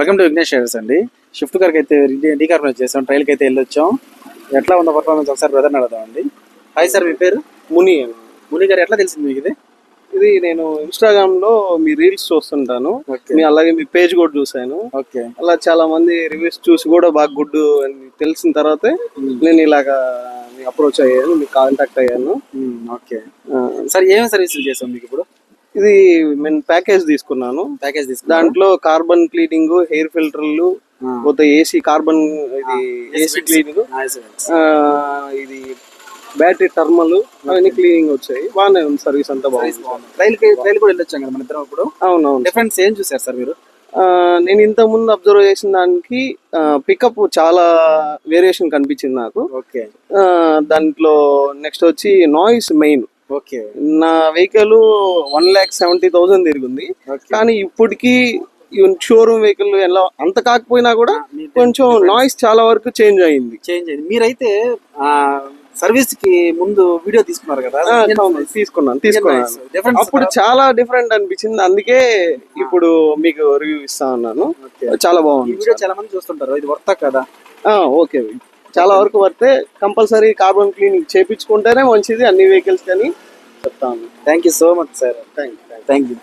Welcome to Vignesh shares అండి. Shift కార్కి అయితే డీకార్బోనేట్ చేసాం, ట్రైల్కి అయితే వెళ్ళొచ్చాం. ఎట్లా ఉందో పర్ఫార్మెన్స్ ఒకసారి బ్రదర్ని అడుగుదామండి. హాయ్ సార్, మీ పేరు? ముని. ముని గారు, ఎట్లా తెలిసింది మీకు ఇది? ఇది నేను ఇన్స్టాగ్రామ్ లో మీ రీల్స్ చూస్తుంటాను, అలాగే మీ పేజ్ కూడా చూసాను. ఓకే, అలా చాలా మంది రివ్యూస్ చూసి కూడా బాగా గుడ్ అని తెలిసిన తర్వాతే నేను ఇలాగా అప్రోచ్ అయ్యాను, మీకు కాంటాక్ట్ అయ్యాను. ఓకే సార్, ఏమేమి సర్వీసులు చేసాం మీకు ఇప్పుడు? ఇది నేను ప్యాకేజ్ తీసుకున్నాను. దాంట్లో కార్బన్ క్లీనింగ్, హెయిర్ ఫిల్టర్లు, పోతే ఏసీ కార్బన్, ఇది ఏసీ క్లీనింగ్, ఇది బ్యాటరీ టర్మల్, అవన్నీ క్లీనింగ్ వచ్చాయి. బాగానే ఉంది సర్వీస్, అంతా బాగుంది. ట్రైల్ కూడా వెళ్ళొచ్చాం కదా మన ఇద్దరం ఇప్పుడు. అవునవును. డిఫరెన్స్ ఏం చూసారు సార్ మీరు? నేను ఇంత ముందు అబ్జర్వ్ చేసిన దానికి పికప్ చాలా వేరియేషన్ కనిపించింది నాకు. ఓకే, దాంట్లో నెక్స్ట్ వచ్చి నాయిస్ మెయిన్. ఓకే, నా వెహికల్ 1,70,000 తిరిగింది, కానీ ఇప్పటికీ షోరూమ్ వెహికల్ ఎలా అంత కాకపోయినా కూడా కొంచెం నాయిస్ చాలా వరకు చేంజ్ అయింది. మీరైతే సర్వీస్ కి ముందు వీడియో తీసుకున్నారు కదా? తీసుకున్నాను. అప్పుడు చాలా డిఫరెంట్ అనిపించింది, అందుకే ఇప్పుడు మీకు రివ్యూ ఇస్తా ఉన్నాను. చాలా బాగుంది. వీడియో చాలా మంది చూస్తుంటారు, ఇది వర్తా కదా? ఓకే, చాలా వరకు వర్తే. కంపల్సరీ కార్బన్ క్లీనింగ్ చేయించుకుంటేనే మంచిది అన్ని వెహికల్స్ అని చెప్తాను. Thank you so much sir. Thank you.